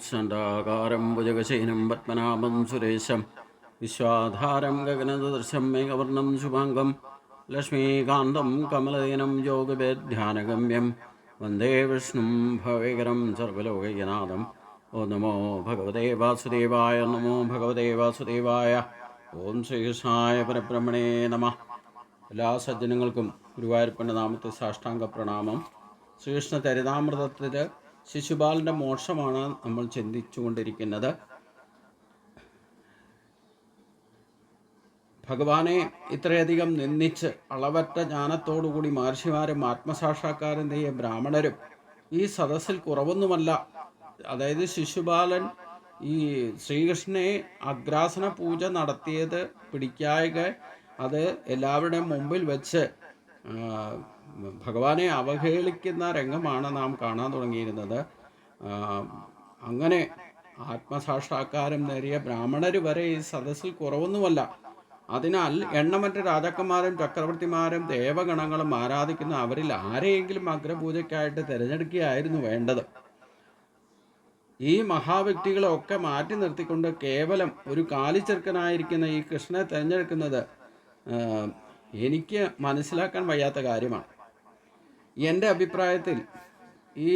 ज्ञानैश्वर्यमत्सण्डाकारं भुजगशयनं पद्मनाभं सुरेशं विश्वाधारं गगनसदृशं मेघवर्णं शुभाङ्गं लक्ष्मीकान्तं कमलदयनं योगवेद्ध्यानगम्यं वन्दे विष्णुं भवेकरं सर्वलोकैकनाथं। ഓം നമോ ഭഗവതേ വാസുദേവായ. നമോ ഭഗവതേ വാസുദേവായ. ഓം ശ്രീകൃഷ്ണായ പരബ്രഹ്മണേ നമ. എല്ലാ സജ്ജനങ്ങൾക്കും ഗുരുവായൂരപ്പൻ്റെ നാമത്തെ സാഷ്ടാംഗ പ്രണാമം. ശ്രീകൃഷ്ണ ചരിതാമൃതത്തിൽ ശിശുപാലൻ്റെ മോക്ഷമാണ് നമ്മൾ ചിന്തിച്ചു കൊണ്ടിരിക്കുന്നത്. ഭഗവാനെ ഇത്രയധികം നിന്ദിച്ച് അളവറ്റ ജ്ഞാനത്തോടുകൂടി മഹർഷിമാരും ആത്മസാക്ഷാത്കാരം ചെയ്യ ബ്രാഹ്മണരും ഈ സദസ്സിൽ കുറവൊന്നുമല്ല. അതായത് ശിശുപാലൻ ഈ ശ്രീകൃഷ്ണനെ അഗ്രാസന പൂജ നടത്തിയത് പിടിക്കാതെ അത് എല്ലാവരുടെയും മുമ്പിൽ വെച്ച് ഭഗവാനെ അവഹേളിക്കുന്ന രംഗമാണ് നാം കാണാൻ തുടങ്ങിയിരുന്നത്. അങ്ങനെ ആത്മസാക്ഷാത്കാരം നേടിയ ബ്രാഹ്മണർ വരെ ഈ സദസ്സിൽ കുറവൊന്നുമല്ല. അതിനാൽ എണ്ണമറ്റ രാജാക്കന്മാരും ചക്രവർത്തിമാരും ദേവഗണങ്ങളും ആരാധിക്കുന്ന അവരിൽ ആരെയെങ്കിലും അഗ്രപൂജയ്ക്കായിട്ട് തിരഞ്ഞെടുക്കുകയായിരുന്നു വേണ്ടത്. ഈ മഹാവ്യക്തികളെയൊക്കെ മാറ്റി നിർത്തിക്കൊണ്ട് കേവലം ഒരു കാലിച്ചെറുക്കനായിരിക്കുന്ന ഈ കൃഷ്ണനെ തിരഞ്ഞെടുക്കുന്നത് എനിക്ക് മനസ്സിലാക്കാൻ വയ്യാത്ത കാര്യമാണ്. എൻ്റെ അഭിപ്രായത്തിൽ ഈ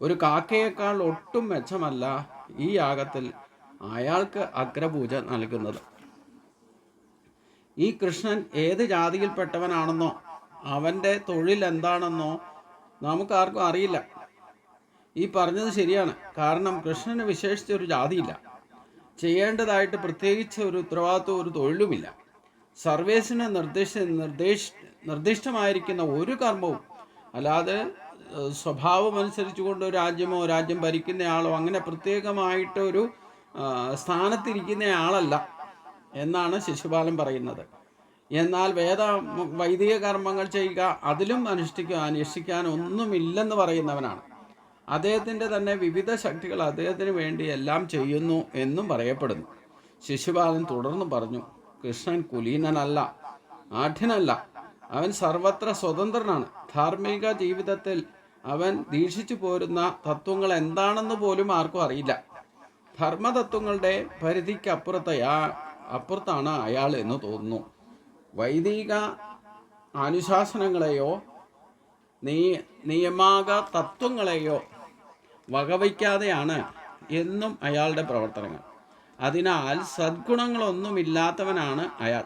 ഒരു കാക്കയേക്കാൾ ഒട്ടും മെച്ചമല്ല ഈ യാഗത്തിൽ അയാൾക്ക് അഗ്രപൂജ നൽകുന്നത്. ഈ കൃഷ്ണൻ ഏത് ജാതിയിൽപ്പെട്ടവനാണെന്നോ അവൻ്റെ തൊഴിൽ എന്താണെന്നോ നമുക്കാർക്കും അറിയില്ല. ഈ പറഞ്ഞത് ശരിയാണ്. കാരണം കൃഷ്ണന് വിശേഷിച്ചൊരു ജാതിയില്ല, ചെയ്യേണ്ടതായിട്ട് പ്രത്യേകിച്ച് ഒരു ഉത്തരവാദിത്വം ഒരു തൊഴിലുമില്ല. സർവേസിന് നിർദ്ദിഷ്ടമായിരിക്കുന്ന ഒരു കർമ്മവും, അല്ലാതെ സ്വഭാവം അനുസരിച്ചുകൊണ്ട് രാജ്യം ഭരിക്കുന്നയാളോ അങ്ങനെ പ്രത്യേകമായിട്ടൊരു സ്ഥാനത്തിരിക്കുന്ന ആളല്ല എന്നാണ് ശിശുപാലൻ പറയുന്നത്. എന്നാൽ വൈദിക കർമ്മങ്ങൾ ചെയ്യുക, അതിലും അനുഷ്ഠിക്കാൻ ഒന്നുമില്ലെന്ന് പറയുന്നവനാണ്. അദ്ദേഹത്തിൻ്റെ തന്നെ വിവിധ ശക്തികൾ അദ്ദേഹത്തിന് വേണ്ടി എല്ലാം ചെയ്യുന്നു എന്നും പറയപ്പെടുന്നു. ശിശുപാലൻ തുടർന്ന് പറഞ്ഞു, കൃഷ്ണൻ കുലീനനല്ല, ആഠ്യനല്ല, അവൻ സർവത്ര സ്വതന്ത്രനാണ്. ധാർമ്മിക ജീവിതത്തിൽ അവൻ ദീക്ഷിച്ചു പോരുന്ന തത്വങ്ങൾ എന്താണെന്ന് പോലും ആർക്കും അറിയില്ല. ധർമ്മതത്വങ്ങളുടെ പരിധിക്ക് അപ്പുറത്താണ് അയാൾ എന്ന് തോന്നുന്നു. വൈദിക അനുശാസനങ്ങളെയോ നിയമാക തത്വങ്ങളെയോ വകവയ്ക്കാതെയാണ് എന്നും അയാളുടെ പ്രവർത്തനങ്ങൾ. അതിനാൽ സദ്ഗുണങ്ങളൊന്നുമില്ലാത്തവനാണ് അയാൾ.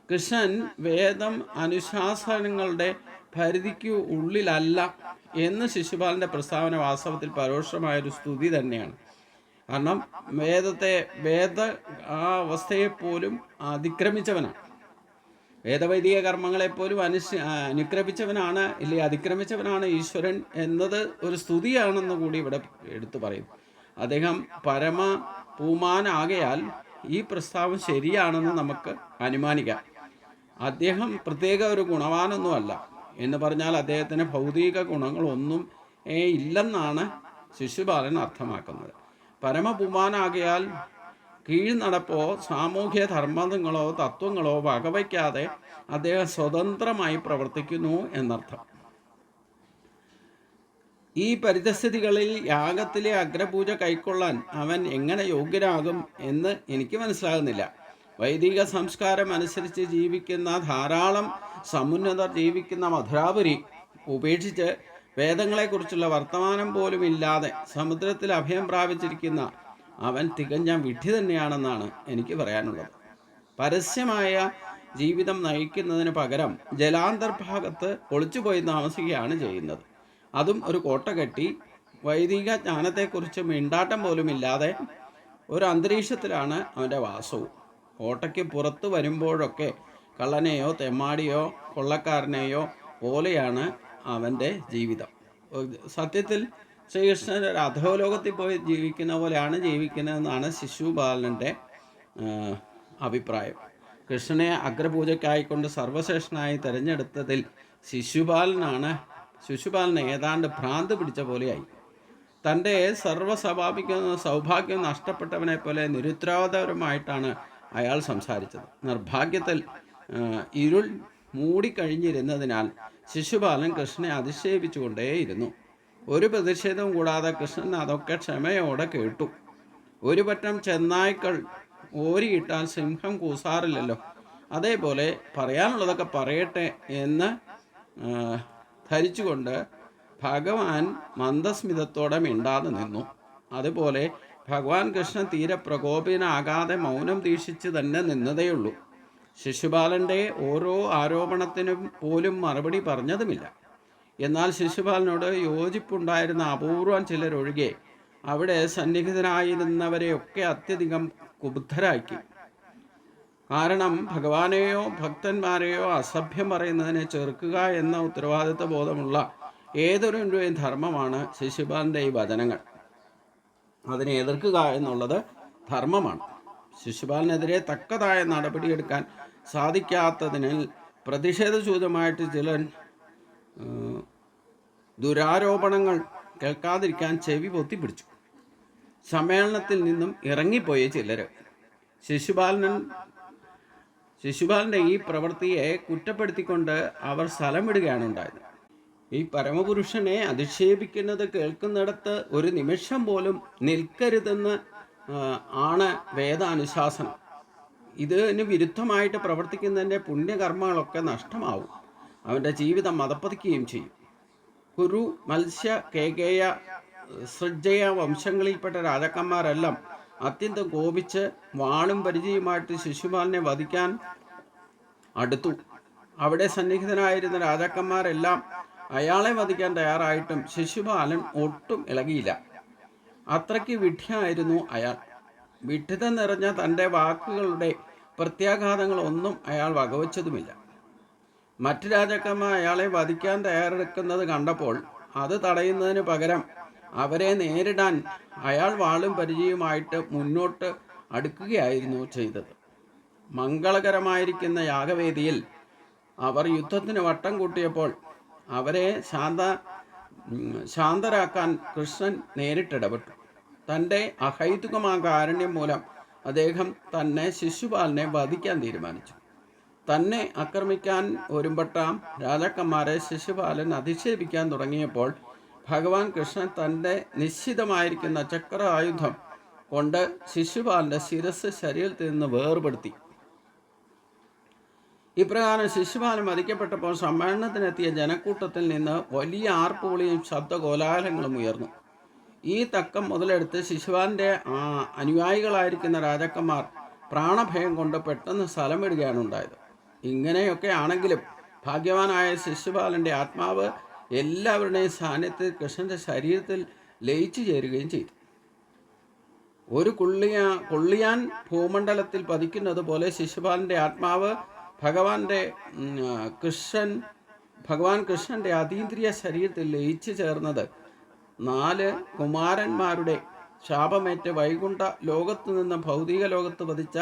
കൃഷ്ണൻ വേദം അനുശാസനങ്ങളുടെ പരിധിക്ക് ഉള്ളിലല്ല എന്ന് ശിശുപാലൻ്റെ പ്രസ്താവന വാസ്തവത്തിൽ പരോക്ഷമായൊരു സ്തുതി തന്നെയാണ്. കാരണം വേദ ആ അവസ്ഥയെപ്പോലും അതിക്രമിച്ചവനാണ്. വേദവൈദിക കർമ്മങ്ങളെപ്പോലും അനുക്രമിച്ചവനാണ്, അതിക്രമിച്ചവനാണ് ഈശ്വരൻ എന്നത് ഒരു സ്തുതിയാണെന്ന് കൂടി ഇവിടെ എടുത്തു പറയുന്നു. അദ്ദേഹം പരമ പൂമാനാകയാൽ ഈ പ്രസ്താവം ശരിയാണെന്ന് നമുക്ക് അനുമാനിക്കാം. അദ്ദേഹം പ്രത്യേക ഒരു ഗുണവാനൊന്നുമല്ല എന്ന് പറഞ്ഞാൽ അദ്ദേഹത്തിന് ഭൗതിക ഗുണങ്ങളൊന്നും ഇല്ലെന്നാണ് ശിശുപാലൻ അർത്ഥമാക്കുന്നത്. പരമപൂമാനാകയാൽ കീഴ്നടപ്പോ സാമൂഹ്യ ധർമ്മങ്ങളോ തത്വങ്ങളോ വകവയ്ക്കാതെ അദ്ദേഹം സ്വതന്ത്രമായി പ്രവർത്തിക്കുന്നു എന്നർത്ഥം. ഈ പരിതസ്ഥിതികളിൽ യാഗത്തിലെ അഗ്രപൂജ കൈക്കൊള്ളാൻ അവൻ എങ്ങനെ യോഗ്യനാകും എന്ന് എനിക്ക് മനസ്സിലാകുന്നില്ല. വൈദിക സംസ്കാരം അനുസരിച്ച് ജീവിക്കുന്ന ധാരാളം സമുന്നതർ ജീവിക്കുന്ന മധുരാപുരി ഉപേക്ഷിച്ച് വേദങ്ങളെക്കുറിച്ചുള്ള വർത്തമാനം പോലും ഇല്ലാതെ സമുദ്രത്തിൽ അഭയം പ്രാപിച്ചിരിക്കുന്ന അവൻ തികഞ്ഞ വിഡ്ഢി തന്നെയാണെന്നാണ് എനിക്ക് പറയാനുള്ളത്. പരസ്യമായ ജീവിതം നയിക്കുന്നതിന് പകരം ജലാന്തർഭാഗത്ത് ഒളിച്ചുപോയി താമസിക്കുകയാണ് ചെയ്യുന്നത്. അതും ഒരു കോട്ട കെട്ടി വൈദിക ജ്ഞാനത്തെക്കുറിച്ച് മിണ്ടാട്ടം പോലും ഇല്ലാതെ ഒരു അന്തരീക്ഷത്തിലാണ് അവൻ്റെ വാസവും. കോട്ടയ്ക്ക് പുറത്ത് വരുമ്പോഴൊക്കെ കള്ളനെയോ തെമ്മാടിയോ കൊള്ളക്കാരനെയോ പോലെയാണ് അവൻ്റെ ജീവിതം. സത്യത്തിൽ ശ്രീകൃഷ്ണൻ ഒരു അധോലോകത്തിൽ പോയി ജീവിക്കുന്ന പോലെയാണ് ജീവിക്കുന്നതെന്നാണ് ശിശുപാലൻ്റെ അഭിപ്രായം. കൃഷ്ണനെ അഗ്രപൂജയ്ക്കായിക്കൊണ്ട് സർവശ്രേഷ്ഠനായി തിരഞ്ഞെടുത്തതിൽ ശിശുപാലന് ഏതാണ്ട് ഭ്രാന്ത് പിടിച്ച പോലെയായി. തൻ്റെ സൗഭാഗ്യം നഷ്ടപ്പെട്ടവനെ പോലെ നിരുത്തരവാദപരമായിട്ടാണ് അയാൾ സംസാരിച്ചത്. നിർഭാഗ്യത്തിൽ ഇരുൾ മൂടിക്കഴിഞ്ഞിരുന്നതിനാൽ ശിശുപാലൻ കൃഷ്ണനെ അധിക്ഷേപിച്ചുകൊണ്ടേയിരുന്നു. ഒരു പ്രതിഷേധവും കൂടാതെ കൃഷ്ണൻ അതൊക്കെ ക്ഷമയോടെ കേട്ടു. ഒരു പറ്റം ചെന്നായ്ക്കൾ ഓരിയിട്ടാൽ സിംഹം കൂസാറില്ലല്ലോ, അതേപോലെ പറയാനുള്ളതൊക്കെ പറയട്ടെ എന്ന് ധരിച്ചുകൊണ്ട് ഭഗവാൻ മന്ദസ്മിതത്തോടെ മിണ്ടാതെ നിന്നു. അതുപോലെ ഭഗവാൻ കൃഷ്ണൻ തീരെ പ്രകോപിതനാകാതെ മൗനം ദീക്ഷിച്ച് തന്നെ നിന്നതേയുള്ളൂ. ശിശുപാലൻ്റെ ഓരോ ആരോപണത്തിനും പോലും മറുപടി പറഞ്ഞതുമില്ല. എന്നാൽ ശിശുപാലനോട് യോജിപ്പുണ്ടായിരുന്ന അപൂർവം ചിലരൊഴികെ അവിടെ സന്നിഹിതരായിരുന്നവരെയൊക്കെ അത്യധികം കുബുദ്ധരാക്കി. കാരണം ഭഗവാനെയോ ഭക്തന്മാരെയോ അസഭ്യം പറയുന്നതിനെ ചെറുക്കുക എന്ന ഉത്തരവാദിത്വ ബോധമുള്ള ഏതൊരുവൻ്റെയും ധർമ്മമാണ് ശിശുപാലൻ്റെ ഈ വചനങ്ങൾ. അതിനെ എതിർക്കുക എന്നുള്ളത് ധർമ്മമാണ്. ശിശുപാലനെതിരെ തക്കതായ നടപടിയെടുക്കാൻ സാധിക്കാത്തതിനാൽ പ്രതിഷേധസൂചകമായിട്ട് ചില ദുരാരോപണങ്ങൾ കേൾക്കാതിരിക്കാൻ ചെവി പൊത്തിപ്പിടിച്ചു. സമ്മേളനത്തിൽ നിന്നും ഇറങ്ങിപ്പോയ ചിലർ ശിശുപാലൻ്റെ ഈ പ്രവൃത്തിയെ കുറ്റപ്പെടുത്തിക്കൊണ്ട് അവർ സ്ഥലം വിടുകയാണ് ഉണ്ടായത്. ഈ പരമപുരുഷനെ അധിക്ഷേപിക്കുന്നത് കേൾക്കുന്നിടത്ത് ഒരു നിമിഷം പോലും നിൽക്കരുതെന്ന് ആണ് വേദാനുശാസനം. ഇതിന് വിരുദ്ധമായിട്ട് പ്രവർത്തിക്കുന്നതിൻ്റെ പുണ്യകർമ്മങ്ങളൊക്കെ നഷ്ടമാവും. അവൻ്റെ ജീവിതം മതപ്പതിക്കുകയും ചെയ്യും. കുരു, മത്സ്യ, കേകേയ, സൃജ്ജയ വംശങ്ങളിൽപ്പെട്ട രാജാക്കന്മാരെല്ലാം അത്യന്തം കോപിച്ച് വാളും പരിചയമായിട്ട് ശിശുപാലനെ വധിക്കാൻ അടുത്തു. അവിടെ സന്നിഹിതനായിരുന്ന രാജാക്കന്മാരെല്ലാം അയാളെ വധിക്കാൻ തയ്യാറായിട്ടും ശിശുപാലൻ ഒട്ടും ഇളകിയില്ല. അത്രയ്ക്ക് വിഡ്ഢിയായിരുന്നു അയാൾ. വിഡ്ഢിതം നിറഞ്ഞ തൻ്റെ വാക്കുകളുടെ പ്രത്യാഘാതങ്ങളൊന്നും അയാൾ വകവച്ചതുമില്ല. മറ്റു രാജാക്കന്മാർ അയാളെ വധിക്കാൻ തയ്യാറെടുക്കുന്നത് കണ്ടപ്പോൾ അത് തടയുന്നതിന് പകരം അവരെ നേരിടാൻ അയാൾ വാളും പരിചയവുമായിട്ട് മുന്നോട്ട് അടുക്കുകയായിരുന്നു ചെയ്തത്. മംഗളകരമായിരിക്കുന്ന യാഗവേദിയിൽ അവർ യുദ്ധത്തിന് വട്ടം കൂട്ടിയപ്പോൾ അവരെ ശാന്തരാക്കാൻ കൃഷ്ണൻ നേരിട്ടിടപെട്ടു. തൻ്റെ അഹൈതുകമായ കാരുണ്യം മൂലം അദ്ദേഹം തന്നെ ശിശുപാലനെ വധിക്കാൻ തീരുമാനിച്ചു. തന്നെ ആക്രമിക്കാൻ ഒരുമ്പെട്ട രാജാക്കന്മാരെ ശിശുപാലൻ അധിക്ഷേപിക്കാൻ തുടങ്ങിയപ്പോൾ ഭഗവാൻ കൃഷ്ണൻ തൻ്റെ നിശ്ചിതമായിരിക്കുന്ന ചക്ര ആയുധം കൊണ്ട് ശിശുപാലൻ്റെ ശിരസ് ശരീരത്തിൽ നിന്ന് വേർപെടുത്തി. ഇപ്രകാരം ശിശുപാലൻ വധിക്കപ്പെട്ടപ്പോൾ സമ്മേളനത്തിനെത്തിയ ജനക്കൂട്ടത്തിൽ നിന്ന് വലിയ ആർപ്പുവിളിയും ശബ്ദകോലാഹലങ്ങളും ഉയർന്നു. ഈ തക്കം മുതലെടുത്ത് ശിശുപാലൻ്റെ അനുയായികളായിരിക്കുന്ന രാജാക്കന്മാർ പ്രാണഭയം കൊണ്ട് പെട്ടെന്ന് സ്ഥലം വിടുകയാണ് ഉണ്ടായത്. ഇങ്ങനെയൊക്കെ ആണെങ്കിലും ഭാഗ്യവാനായ ശിശുപാലൻ്റെ ആത്മാവ് എല്ലാവരുടെയും സാന്നിധ്യത്തിൽ കൃഷ്ണൻ്റെ ശരീരത്തിൽ ലയിച്ചു ചേരുകയും ചെയ്തു. ഒരു കൊള്ളിയാൻ ഭൂമണ്ഡലത്തിൽ പതിക്കുന്നത് പോലെ ശിശുപാലൻ്റെ ആത്മാവ് ഭഗവാൻ കൃഷ്ണൻ്റെ അതീന്ദ്രിയ ശരീരത്തിൽ ലയിച്ചു ചേർന്നത് 4 കുമാരന്മാരുടെ ശാപമേറ്റ് വൈകുണ്ഠ ലോകത്തു നിന്ന് ഭൗതിക ലോകത്ത് പതിച്ച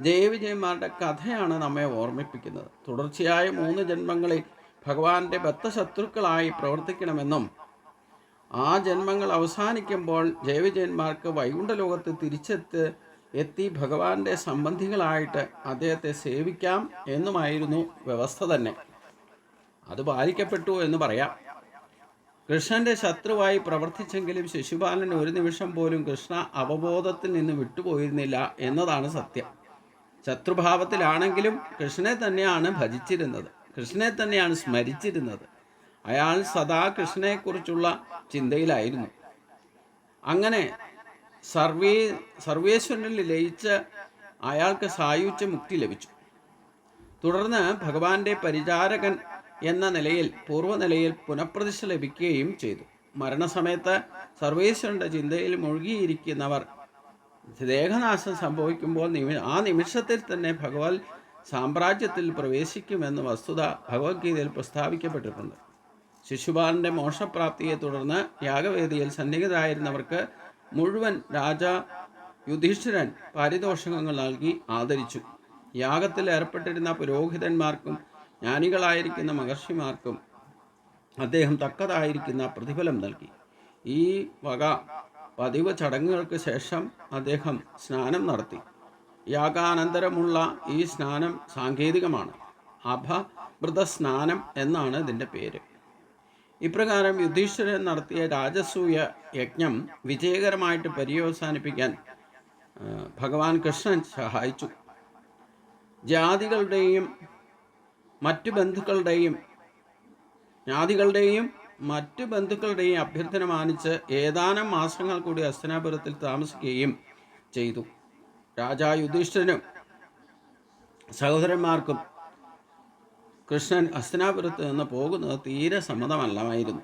ജയവിജയന്മാരുടെ കഥയാണ് നമ്മെ ഓർമ്മിപ്പിക്കുന്നത്. തുടർച്ചയായ 3 ജന്മങ്ങളിൽ ഭഗവാന്റെ ബദ്ധശത്രുക്കളായി പ്രവർത്തിക്കണമെന്നും ആ ജന്മങ്ങൾ അവസാനിക്കുമ്പോൾ ജയവിജയന്മാർക്ക് വൈകുണ്ഠ ലോകത്ത് തിരിച്ചെത്തി ഭഗവാന്റെ സംബന്ധികളായിട്ട് അദ്ദേഹത്തെ സേവിക്കാം എന്നുമായിരുന്നു വ്യവസ്ഥ തന്നെ. അത് പാലിക്കപ്പെട്ടു എന്ന് പറയാം. കൃഷ്ണന്റെ ശത്രുവായി പ്രവർത്തിച്ചെങ്കിലും ശിശുപാലൻ ഒരു നിമിഷം പോലും കൃഷ്ണ അവബോധത്തിൽ നിന്ന് വിട്ടുപോയിരുന്നില്ല എന്നതാണ് സത്യം. ശത്രുഭാവത്തിലാണെങ്കിലും കൃഷ്ണനെ തന്നെയാണ് ഭജിച്ചിരുന്നത്, കൃഷ്ണനെ തന്നെയാണ് സ്മരിച്ചിരുന്നത്. അയാൾ സദാ കൃഷ്ണനെക്കുറിച്ചുള്ള ചിന്തയിലായിരുന്നു. അങ്ങനെ സർവേശ്വരനിൽ ലയിച്ച് അയാൾക്ക് സായുജ്യ മുക്തി ലഭിച്ചു. തുടർന്ന് ഭഗവാന്റെ പരിചാരകൻ എന്ന നിലയിൽ പൂർവ്വനിലയിൽ പുനഃപ്രതിഷ്ഠ ലഭിക്കുകയും ചെയ്തു. മരണസമയത്ത് സർവേശ്വരൻ്റെ ചിന്തയിൽ മുഴുകിയിരിക്കുന്നവർ ദേഹനാശം സംഭവിക്കുമ്പോൾ ആ നിമിഷത്തിൽ തന്നെ ഭഗവത് സാമ്രാജ്യത്തിൽ പ്രവേശിക്കുമെന്ന വസ്തുത ഭഗവത്ഗീതയിൽ പ്രസ്താവിക്കപ്പെട്ടിട്ടുണ്ട്. ശിശുപാലൻ്റെ മോക്ഷപ്രാപ്തിയെ തുടർന്ന് യാഗവേദിയിൽ സന്നിഹിതരായിരുന്നവർക്ക് മുഴുവൻ രാജാ യുധിഷ്ഠിരൻ പാരിതോഷികങ്ങൾ നൽകി ആദരിച്ചു. യാഗത്തിൽ ഏർപ്പെട്ടിരുന്ന പുരോഹിതന്മാർക്കും ജ്ഞാനികളായിരിക്കുന്ന മഹർഷിമാർക്കും അദ്ദേഹം തക്കതായിരിക്കുന്ന പ്രതിഫലം നൽകി. ഈ വക പതിവ് ചടങ്ങുകൾക്ക് ശേഷം അദ്ദേഹം സ്നാനം നടത്തി. യാഗാനന്തരമുള്ള ഈ സ്നാനം സാങ്കേതികമാണ്. അപഭൃത സ്നാനം എന്നാണ് ഇതിൻ്റെ പേര്. ഇപ്രകാരം യുധിഷ്ഠിരൻ നടത്തിയ രാജസൂയ യജ്ഞം വിജയകരമായിട്ട് പര്യവസാനിപ്പിക്കാൻ ഭഗവാൻ കൃഷ്ണൻ സഹായിച്ചു. ജാതികളുടെയും മറ്റു ബന്ധുക്കളുടെയും അഭ്യർത്ഥന മാനിച്ച് ഏതാനും മാസങ്ങൾ കൂടി ഹസ്തിനാപുരത്തിൽ താമസിക്കുകയും ചെയ്തു. രാജാ യുധിഷ്ഠിരനും സഹോദരന്മാർക്കും കൃഷ്ണൻ ഹസ്തിനാപുരത്ത് നിന്ന് പോകുന്നത് തീരെ സമ്മതമല്ലമായിരുന്നു.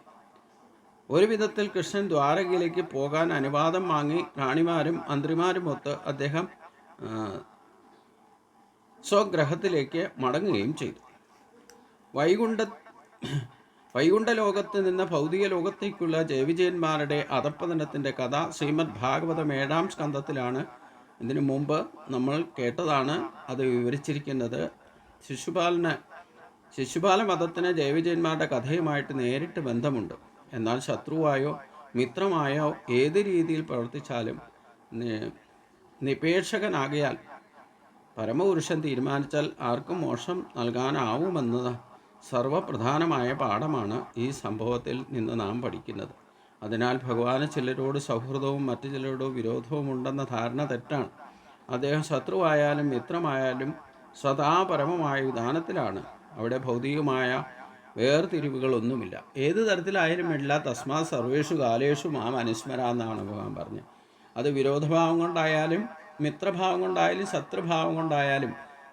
ഒരു വിധത്തിൽ കൃഷ്ണൻ ദ്വാരകയിലേക്ക് പോകാൻ അനുവാദം വാങ്ങി റാണിമാരും മന്ത്രിമാരുമൊത്ത് അദ്ദേഹം സ്വഗ്രഹത്തിലേക്ക് മടങ്ങുകയും ചെയ്തു. വൈകുണ്ഠ ലോകത്ത് നിന്ന് ഭൗതിക ലോകത്തേക്കുള്ള ജയവിജയന്മാരുടെ അധപ്പതനത്തിൻ്റെ കഥ ശ്രീമദ് ഭാഗവതം 7-ാം സ്കന്ധത്തിലാണ്. ഇതിനു മുമ്പ് നമ്മൾ കേട്ടതാണ്. അത് വിവരിച്ചിരിക്കുന്നത് ശിശുപാല വധത്തിന് ജയവിജയന്മാരുടെ കഥയുമായിട്ട് നേരിട്ട് ബന്ധമുണ്ട്. എന്നാൽ ശത്രുവായോ മിത്രമായോ ഏത് രീതിയിൽ പ്രവർത്തിച്ചാലും നിപേക്ഷകനാകിയാൽ പരമപുരുഷൻ തീരുമാനിച്ചാൽ ആർക്കും മോക്ഷം നൽകാനാവുമെന്നത് സർവപ്രധാനമായ പാഠമാണ് ഈ സംഭവത്തിൽ നിന്ന് നാം പഠിക്കുന്നത്. അതിനാൽ ഭഗവാന് ചിലരോട് സൗഹൃദവും മറ്റു ചിലരോട് വിരോധവും ഉണ്ടെന്ന ധാരണ തെറ്റാണ്. അദ്ദേഹം ശത്രുവായാലും മിത്രമായാലും സദാ പരമമായ വിധാനത്തിലാണ്. അവിടെ ഭൗതികമായ വേർതിരിവുകളൊന്നുമില്ല. ഏത് തരത്തിലായാലും ഇല്ല. തസ്മാ സർവേഷു കാലേഷു മാം അനുസ്മര എന്നാണ് ഭഗവാൻ പറഞ്ഞത്. അത് വിരോധഭാവം കൊണ്ടായാലും മിത്രഭാവം കൊണ്ടായാലും ശത്രുഭാവം കൊണ്ടായാലും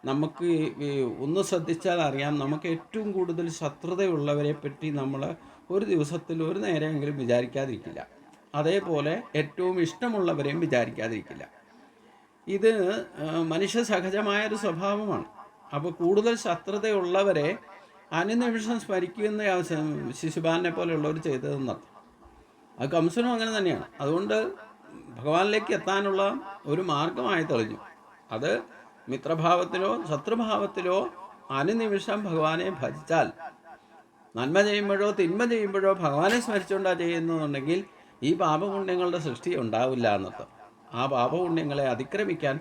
നമുക്ക് ഒന്ന് ശ്രദ്ധിച്ചാൽ അറിയാം, നമുക്ക് ഏറ്റവും കൂടുതൽ ശത്രുതയുള്ളവരെ പറ്റി നമ്മൾ ഒരു ദിവസത്തിൽ ഒരു നേരമെങ്കിലും വിചാരിക്കാതിരിക്കില്ല. അതേപോലെ ഏറ്റവും ഇഷ്ടമുള്ളവരെയും വിചാരിക്കാതിരിക്കില്ല. ഇത് മനുഷ്യ സഹജമായൊരു സ്വഭാവമാണ്. അപ്പോൾ കൂടുതൽ ശത്രുതയുള്ളവരെ അനുനിമിഷം സ്മരിക്കുന്ന ശിശുപാലനെ പോലെയുള്ളവർ ചെയ്തതെന്നർത്ഥം. അത് കംസനും അങ്ങനെ തന്നെയാണ്. അതുകൊണ്ട് ഭഗവാനിലേക്ക് എത്താനുള്ള ഒരു മാർഗമായി തെളിഞ്ഞു. അത് മിത്രഭാവത്തിലോ ശത്രുഭാവത്തിലോ അനുനിമിഷം ഭഗവാനെ ഭജിച്ചാൽ, നന്മ ചെയ്യുമ്പോഴോ തിന്മ ചെയ്യുമ്പോഴോ ഭഗവാനെ സ്മരിച്ചുകൊണ്ടാണ് ചെയ്യുന്നതെന്നുണ്ടെങ്കിൽ ഈ പാപപുണ്യങ്ങളുടെ സൃഷ്ടി ഉണ്ടാവില്ല എന്നർത്ഥം. ആ പാപപുണ്യങ്ങളെ അതിക്രമിക്കാൻ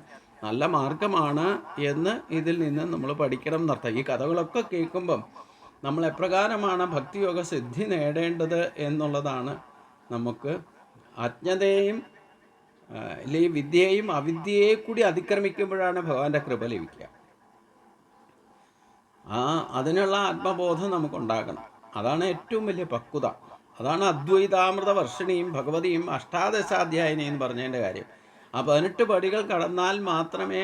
നല്ല മാർഗമാണ് എന്ന് ഇതിൽ നിന്ന് നമ്മൾ പഠിക്കണം എന്നർത്ഥം. ഈ കഥകളൊക്കെ കേൾക്കുമ്പം നമ്മൾ എപ്രകാരമാണ് ഭക്തിയോഗ സിദ്ധി നേടേണ്ടത് എന്നുള്ളതാണ് നമുക്ക് അജ്ഞതയും അല്ലെങ്കിൽ വിദ്യയെയും അവിദ്യയെ കൂടി അതിക്രമിക്കുമ്പോഴാണ് ഭഗവാന്റെ കൃപ ലഭിക്കുക. അതിനുള്ള ആത്മബോധം നമുക്കുണ്ടാകണം. അതാണ് ഏറ്റവും വലിയ പക്വത. അതാണ് അദ്വൈതാമൃത വർഷിണിയും ഭഗവതിയും അഷ്ടാദശാധ്യായിനി എന്ന് പറഞ്ഞതിൻ്റെ കാര്യം. ആ 18 പടികൾ കടന്നാൽ മാത്രമേ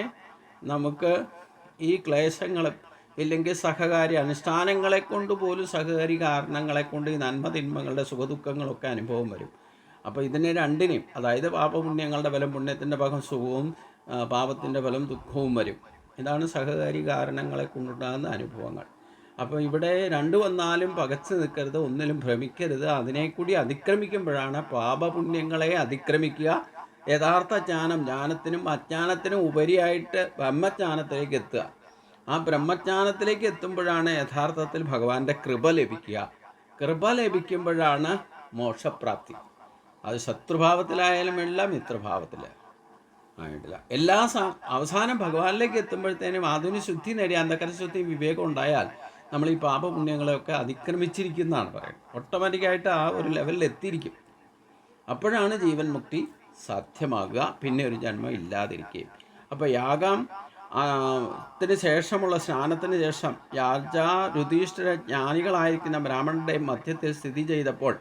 നമുക്ക് ഈ ക്ലേശങ്ങളും ഇല്ലെങ്കിൽ സഹകാരി അനുഷ്ഠാനങ്ങളെ കൊണ്ട് പോലും സഹകാരി കാരണങ്ങളെ കൊണ്ട് ഈ നന്മ തിന്മകളുടെ സുഖദുഃഖങ്ങളൊക്കെ അനുഭവം വരും. അപ്പോൾ ഇതിനെ രണ്ടിനെയും, അതായത് പാപപുണ്യങ്ങളുടെ ഫലം പുണ്യത്തിൻ്റെ ഫലം സുഖവും പാപത്തിൻ്റെ ഫലം ദുഃഖവും വരും. ഇതാണ് സഹകാരി കാരണങ്ങളെ കൊണ്ടുണ്ടാകുന്ന അനുഭവങ്ങൾ. അപ്പോൾ ഇവിടെ രണ്ടു വന്നാലും പകച്ചു നിൽക്കരുത്, ഒന്നിലും ഭ്രമിക്കരുത്. അതിനെ കൂടി അതിക്രമിക്കുമ്പോഴാണ് പാപപുണ്യങ്ങളെ അതിക്രമിക്കുക. യഥാർത്ഥ ജ്ഞാനത്തിനും അജ്ഞാനത്തിനും ഉപരിയായിട്ട് ബ്രഹ്മജ്ഞാനത്തിലേക്ക് എത്തുക. ആ ബ്രഹ്മജ്ഞാനത്തിലേക്ക് എത്തുമ്പോഴാണ് യഥാർത്ഥത്തിൽ ഭഗവാന്റെ കൃപ ലഭിക്കുക. കൃപ ലഭിക്കുമ്പോഴാണ് മോക്ഷപ്രാപ്തി. അത് ശത്രുഭാവത്തിലായാലും ഇല്ല, മിത്രഭാവത്തിൽ ആയിട്ടില്ല. അവസാനം ഭഗവാനിലേക്ക് എത്തുമ്പോഴത്തേനും ആധുനിക ശുദ്ധി നേടി അന്ധകരണ ശുദ്ധി വിവേകം ഉണ്ടായാൽ നമ്മൾ ഈ പാപപുണ്യങ്ങളെയൊക്കെ അതിക്രമിച്ചിരിക്കുന്നതാണ് പറയുന്നത്. ഓട്ടോമാറ്റിക്കായിട്ട് ആ ഒരു ലെവലിൽ എത്തിയിരിക്കും. അപ്പോഴാണ് ജീവൻ മുക്തി സാധ്യമാകുക, പിന്നെ ഒരു ജന്മം ഇല്ലാതിരിക്കുകയും. അപ്പോൾ ത്തിന് ശേഷമുള്ള സ്നാനത്തിന് ശേഷം രാജാ യുധിഷ്ഠിര ജ്ഞാനികളായിരിക്കുന്ന ബ്രാഹ്മണരുടെ മധ്യത്തിൽ സ്ഥിതി ചെയ്തപ്പോൾ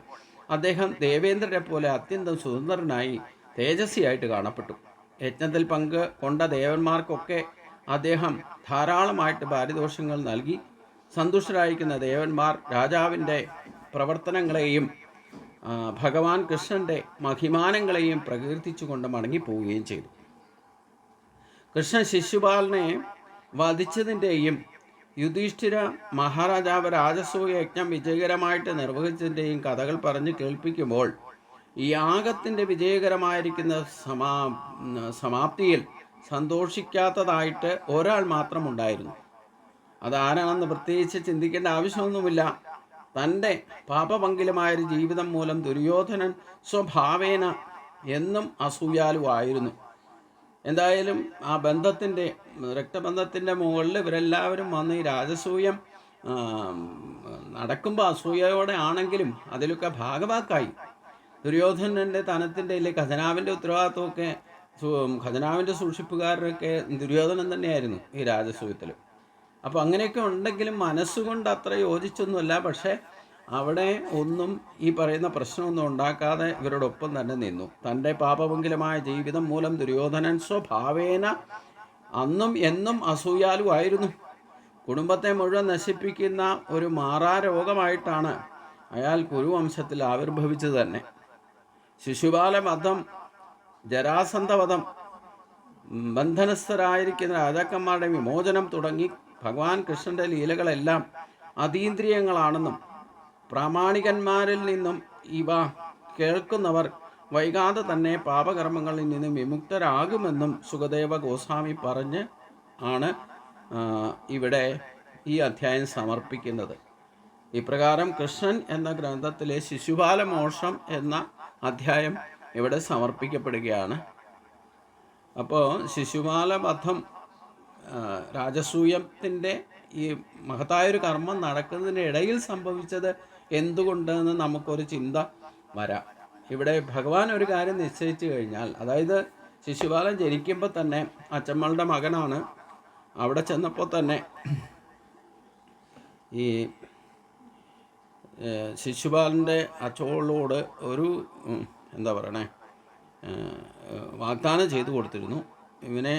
അദ്ദേഹം ദേവേന്ദ്രനെ പോലെ അത്യന്തം സുന്ദരനായി തേജസ്വിയായിട്ട് കാണപ്പെട്ടു. യജ്ഞത്തിൽ പങ്ക് കൊണ്ട ദേവന്മാർക്കൊക്കെ അദ്ദേഹം ധാരാളമായിട്ട് പാരിതോഷങ്ങൾ നൽകി. സന്തുഷ്ടരായിരിക്കുന്ന ദേവന്മാർ രാജാവിൻ്റെ പ്രവർത്തനങ്ങളെയും ഭഗവാൻ കൃഷ്ണൻ്റെ മഹിമാനങ്ങളെയും പ്രകീർത്തിച്ചുകൊണ്ട് മടങ്ങിപ്പോവുകയും ചെയ്തു. കൃഷ്ണൻ ശിശുപാലനെ വധിച്ചതിൻ്റെയും യുധിഷ്ഠിര മഹാരാജാവ് രാജസൂയ യജ്ഞം വിജയകരമായിട്ട് നിർവഹിച്ചതിൻ്റെയും കഥകൾ പറഞ്ഞ് കേൾപ്പിക്കുമ്പോൾ ഈ യാഗത്തിൻ്റെ വിജയകരമായിരിക്കുന്ന സമാപ്തിയിൽ സന്തോഷിക്കാത്തതായിട്ട് ഒരാൾ മാത്രമുണ്ടായിരുന്നു. അതാരാണെന്ന് പ്രത്യേകിച്ച് ചിന്തിക്കേണ്ട ആവശ്യമൊന്നുമില്ല. തൻ്റെ പാപപങ്കിലമായൊരു ജീവിതം മൂലം ദുര്യോധനൻ സ്വഭാവേന എന്നും അസൂയാലുവായിരുന്നു. എന്തായാലും ആ രക്തബന്ധത്തിൻ്റെ മുകളിൽ ഇവരെല്ലാവരും വന്ന് ഈ രാജസൂയം നടക്കുമ്പോൾ അസൂയയോടെ ആണെങ്കിലും അതിലൊക്കെ ഭാഗവാക്കായി. ദുര്യോധനൻ്റെ തനത്തിൻ്റെ ഇല്ലേ ഖജനാവിൻ്റെ ഉത്തരവാദിത്വമൊക്കെ ഖജനാവിൻ്റെ സൂക്ഷിപ്പുകാരനൊക്കെ ദുര്യോധനൻ തന്നെയായിരുന്നു ഈ രാജസൂയത്തിൽ. അപ്പോൾ അങ്ങനെയൊക്കെ ഉണ്ടെങ്കിലും മനസ്സുകൊണ്ട് അത്ര യോജിച്ചൊന്നുമല്ല. പക്ഷേ അവിടെ ഒന്നും ഈ പറയുന്ന പ്രശ്നമൊന്നും ഉണ്ടാക്കാതെ ഇവരോടൊപ്പം തന്നെ നിന്നു. തൻ്റെ പാപമംഗലമായ ജീവിതം മൂലം ദുര്യോധനൻ സ്വഭാവേന അന്നും എന്നും അസൂയാലുവായിരുന്നു. കുടുംബത്തെ മുഴുവൻ നശിപ്പിക്കുന്ന ഒരു മാറാരോഗമായിട്ടാണ് അയാൾ കുരുവംശത്തിൽ ആവിർഭവിച്ചത് തന്നെ. ശിശുപാലവധം, ജരാസന്ധവധം, ബന്ധനസ്ഥരായിരിക്കുന്ന രാജാക്കന്മാരുടെ വിമോചനം തുടങ്ങി ഭഗവാൻ കൃഷ്ണൻ്റെ ലീലകളെല്ലാം അതീന്ദ്രിയങ്ങളാണെന്നും പ്രാമാണികന്മാരിൽ നിന്നും ഇവ കേൾക്കുന്നവർ വൈകാതെ തന്നെ പാപകർമ്മങ്ങളിൽ നിന്നും വിമുക്തരാകുമെന്നും സുഖദേവ ഗോസ്വാമി പറഞ്ഞ് ആണ് ഇവിടെ ഈ അധ്യായം സമർപ്പിക്കുന്നത്. ഇപ്രകാരം കൃഷ്ണൻ എന്ന ഗ്രന്ഥത്തിലെ ശിശുപാലമോക്ഷം എന്ന അധ്യായം ഇവിടെ സമർപ്പിക്കപ്പെടുകയാണ്. അപ്പോൾ ശിശുപാലവധം, രാജസൂയത്തിൻ്റെ ഈ മഹത്തായൊരു കർമ്മം നടക്കുന്നതിനിടയിൽ സംഭവിച്ചത് എന്തുകൊണ്ടെന്ന് നമുക്കൊരു ചിന്ത വരാം. ഇവിടെ ഭഗവാൻ ഒരു കാര്യം നിശ്ചയിച്ചു കഴിഞ്ഞാൽ, അതായത് ശിശുപാലൻ ജനിക്കുമ്പോൾ തന്നെ അച്ചമ്മളുടെ മകനാണ്. അവിടെ ചെന്നപ്പോൾ തന്നെ ഈ ശിശുപാലൻ്റെ അച്ചോളോട് ഒരു എന്താ പറയണേ വാഗ്ദാനം ചെയ്തു കൊടുത്തിരുന്നു. ഇവനെ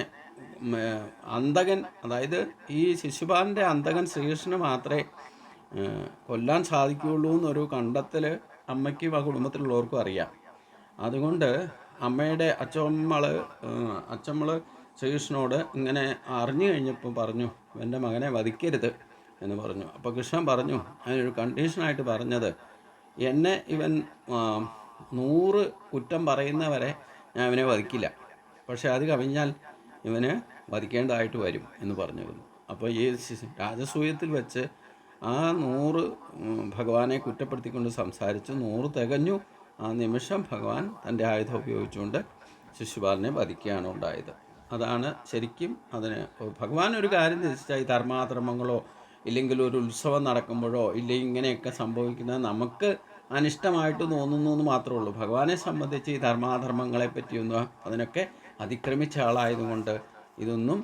അന്തകൻ, അതായത് ഈ ശിശുപാലൻ്റെ അന്തകൻ ശ്രീകൃഷ്ണന് മാത്രമേ കൊല്ലാൻ സാധിക്കുകയുള്ളൂ എന്നൊരു കണ്ടെത്തൽ അമ്മയ്ക്കും ആ കുടുംബത്തിലുള്ളവർക്കും അറിയാം. അതുകൊണ്ട് അമ്മയുടെ അച്ചമ്മൾ ശ്രീകൃഷ്ണനോട് ഇങ്ങനെ അറിഞ്ഞു കഴിഞ്ഞപ്പോൾ പറഞ്ഞു, എൻ്റെ മകനെ വധിക്കരുത് എന്ന് പറഞ്ഞു. അപ്പോൾ കൃഷ്ണൻ പറഞ്ഞു, അതിനൊരു കണ്ടീഷനായിട്ട് പറഞ്ഞത്, എന്നെ ഇവൻ 100 കുറ്റം പറയുന്നവരെ ഞാൻ ഇവനെ വധിക്കില്ല, പക്ഷെ അത് കവിഞ്ഞാൽ ഇവന് വധിക്കേണ്ടതായിട്ട് വരും എന്ന് പറഞ്ഞിരുന്നു. അപ്പോൾ ഈ രാജസൂയത്തിൽ വെച്ച് ആ 100 ഭഗവാനെ കുറ്റപ്പെടുത്തിക്കൊണ്ട് സംസാരിച്ചു. 100 തികഞ്ഞു. ആ നിമിഷം ഭഗവാൻ തൻ്റെ ആയുധം ഉപയോഗിച്ചുകൊണ്ട് ശിശുപാലനെ വധിക്കുകയാണ് ഉണ്ടായത്. അതാണ് ശരിക്കും അതിന് ഭഗവാൻ ഒരു കാര്യം നിശ്ചയിച്ചാൽ ഈ ധർമാധർമ്മങ്ങളോ ഇല്ലെങ്കിൽ ഒരു ഉത്സവം നടക്കുമ്പോഴോ ഇല്ലെങ്കിൽ ഇങ്ങനെയൊക്കെ സംഭവിക്കുന്നത് നമുക്ക് അനിഷ്ടമായിട്ട് തോന്നുന്നു എന്ന് മാത്രമേ ഉള്ളൂ. ഭഗവാനെ സംബന്ധിച്ച് ഈ ധർമാധർമ്മങ്ങളെ പറ്റിയൊന്നും അതിനൊക്കെ അതിക്രമിച്ച ആളായതുകൊണ്ട് ഇതൊന്നും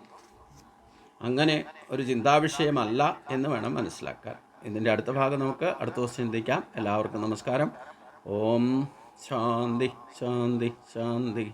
അങ്ങനെ ഒരു ചിന്താവിഷയമല്ല എന്ന് വേണം മനസ്സിലാക്കാൻ. ഇതിൻ്റെ അടുത്ത ഭാഗം നമുക്ക് അടുത്ത ദിവസം ചിന്തിക്കാം. എല്ലാവർക്കും നമസ്കാരം. ഓം ശാന്തി ശാന്തി ശാന്തി.